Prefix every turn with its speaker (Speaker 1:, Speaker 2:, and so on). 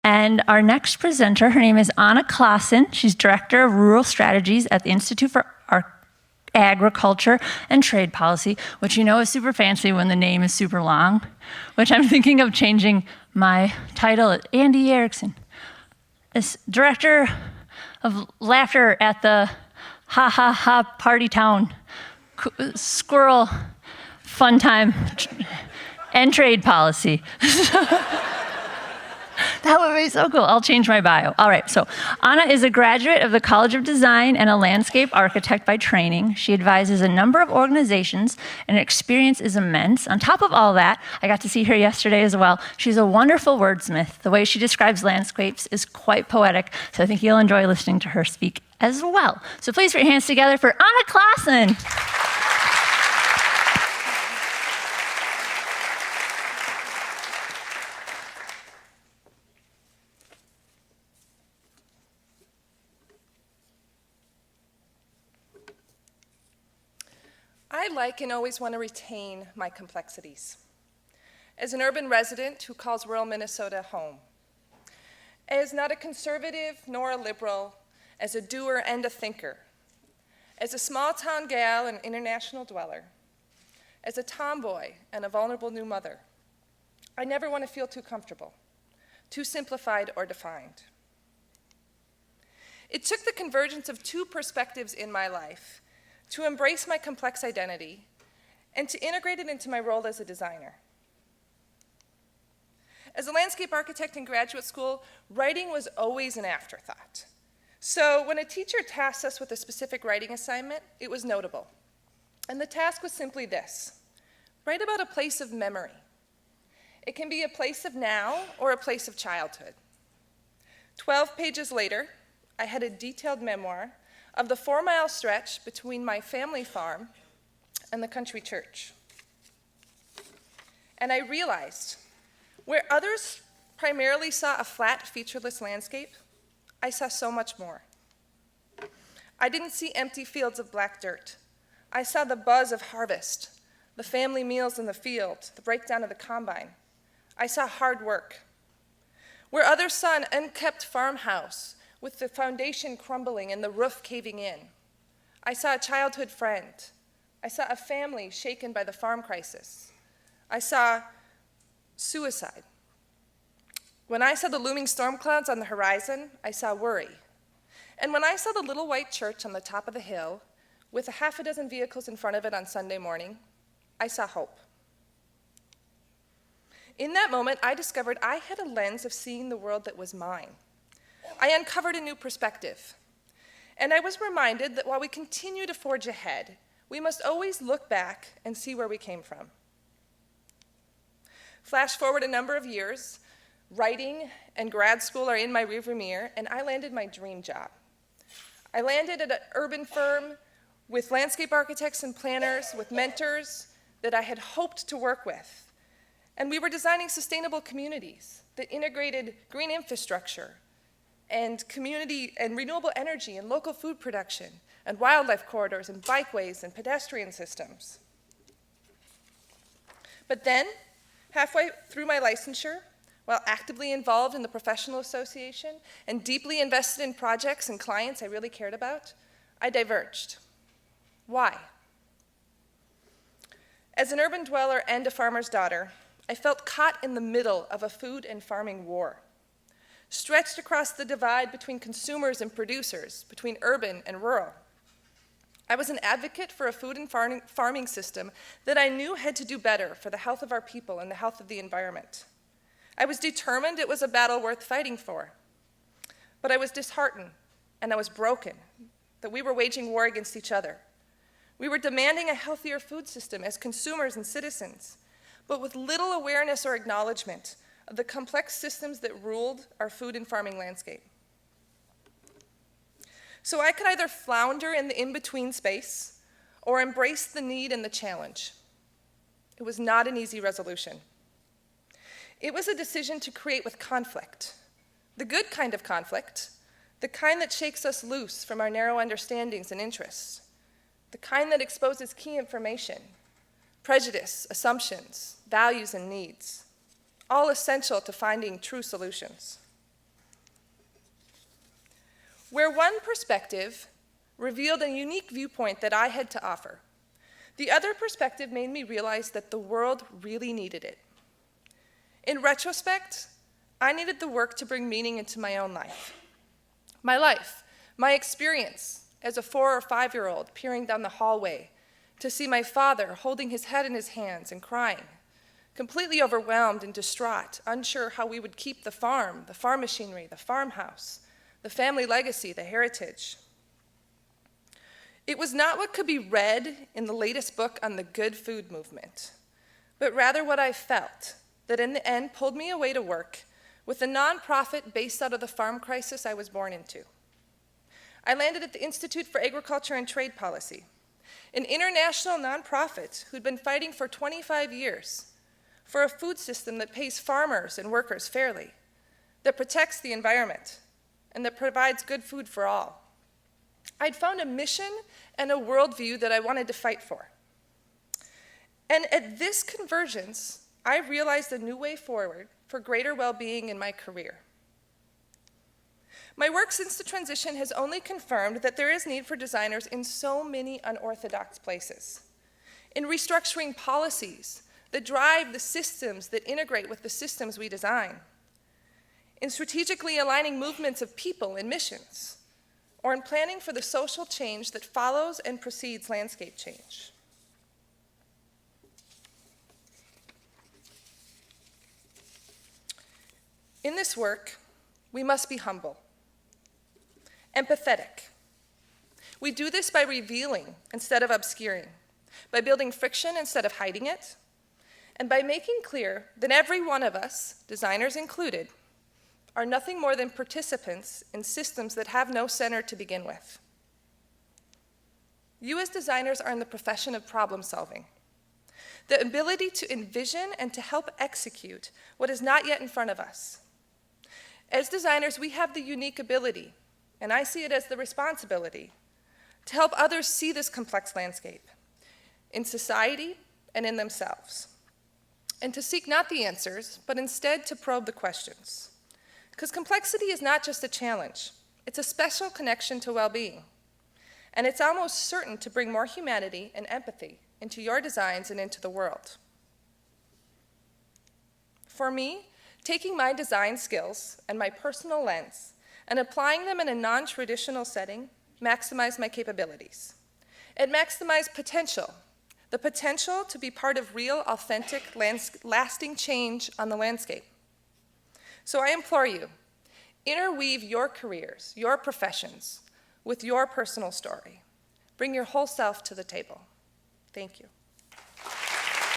Speaker 1: And our next presenter, her name is Anna Klassen. She's Director of Rural Strategies at the Institute for Agriculture and Trade Policy, which you know is super fancy when the name is super long, which I'm thinking of changing my title at Andy Erickson. As Director of Laughter at the Ha Ha Ha Party Town, Squirrel Fun Time and Trade Policy. That would be so cool. I'll change my bio. All right, so Anna is a graduate of the College of Design and a landscape architect by training. She advises a number of organizations, and her experience is immense. On top of all that, I got to see her yesterday as well. She's a wonderful wordsmith. The way she describes landscapes is quite poetic, so I think you'll enjoy listening to her speak as well. So please put your hands together for Anna Klassen.
Speaker 2: I like and always want to retain my complexities. As an urban resident who calls rural Minnesota home, as not a conservative nor a liberal, as a doer and a thinker, as a small-town gal and international dweller, as a tomboy and a vulnerable new mother, I never want to feel too comfortable, too simplified or defined. It took the convergence of two perspectives in my life to embrace my complex identity and to integrate it into my role as a designer. As a landscape architect in graduate school, writing was always an afterthought. So when a teacher tasked us with a specific writing assignment, it was notable. And the task was simply this: write about a place of memory. It can be a place of now or a place of childhood. 12 pages later, I had a detailed memoir of the 4-mile stretch between my family farm and the country church. And I realized, where others primarily saw a flat, featureless landscape, I saw so much more. I didn't see empty fields of black dirt. I saw the buzz of harvest, the family meals in the field, the breakdown of the combine. I saw hard work. Where others saw an unkept farmhouse with the foundation crumbling and the roof caving in, I saw a childhood friend. I saw a family shaken by the farm crisis. I saw suicide. When I saw the looming storm clouds on the horizon, I saw worry. And when I saw the little white church on the top of the hill, with a half a dozen vehicles in front of it on Sunday morning, I saw hope. In that moment, I discovered I had a lens of seeing the world that was mine. I uncovered a new perspective. And I was reminded that while we continue to forge ahead, we must always look back and see where we came from. Flash forward a number of years, writing and grad school are in my rearview mirror, and I landed my dream job. I landed at an urban firm with landscape architects and planners, with mentors that I had hoped to work with. And we were designing sustainable communities that integrated green infrastructure and community and renewable energy and local food production and wildlife corridors and bikeways and pedestrian systems. But then, halfway through my licensure, while actively involved in the professional association and deeply invested in projects and clients I really cared about, I diverged. Why? As an urban dweller and a farmer's daughter, I felt caught in the middle of a food and farming war, stretched across the divide between consumers and producers, between urban and rural. I was an advocate for a food and farming system that I knew had to do better for the health of our people and the health of the environment. I was determined it was a battle worth fighting for. But I was disheartened and I was broken that we were waging war against each other. We were demanding a healthier food system as consumers and citizens, but with little awareness or acknowledgement of the complex systems that ruled our food and farming landscape. So I could either flounder in the in-between space or embrace the need and the challenge. It was not an easy resolution. It was a decision to create with conflict, the good kind of conflict, the kind that shakes us loose from our narrow understandings and interests, the kind that exposes key information, prejudice, assumptions, values, and needs, all essential to finding true solutions. where one perspective revealed a unique viewpoint that I had to offer. The other perspective made me realize that the world really needed it. In retrospect, I needed the work to bring meaning into my own life. My experience as a 4 or 5-year-old peering down the hallway to see my father holding his head in his hands and crying, completely overwhelmed and distraught, unsure how we would keep the farm machinery, the farmhouse, the family legacy, the heritage. It was not what could be read in the latest book on the good food movement, but rather what I felt that in the end pulled me away to work with a nonprofit based out of the farm crisis I was born into. I landed at the Institute for Agriculture and Trade Policy, an international nonprofit who'd been fighting for 25 years for a food system that pays farmers and workers fairly, that protects the environment, and that provides good food for all. I'd found a mission and a worldview that I wanted to fight for. And at this convergence, I realized a new way forward for greater well-being in my career. My work since the transition has only confirmed that there is need for designers in so many unorthodox places. In restructuring policies that drive the systems that integrate with the systems we design. In strategically aligning movements of people and missions, or in planning for the social change that follows and precedes landscape change. In this work, we must be humble, empathetic. We do this by revealing instead of obscuring, by building friction instead of hiding it, and by making clear that every one of us, designers included, are nothing more than participants in systems that have no center to begin with. You as designers are in the profession of problem solving, the ability to envision and to help execute what is not yet in front of us. As designers, we have the unique ability, and I see it as the responsibility, to help others see this complex landscape in society and in themselves, and to seek not the answers, but instead to probe the questions. Because complexity is not just a challenge, it's a special connection to well-being. And it's almost certain to bring more humanity and empathy into your designs and into the world. For me, taking my design skills and my personal lens and applying them in a non-traditional setting maximized my capabilities. It maximized potential, the potential to be part of real, authentic, lasting change on the landscape. So I implore you, interweave your careers, your professions, with your personal story. Bring your whole self to the table. Thank you.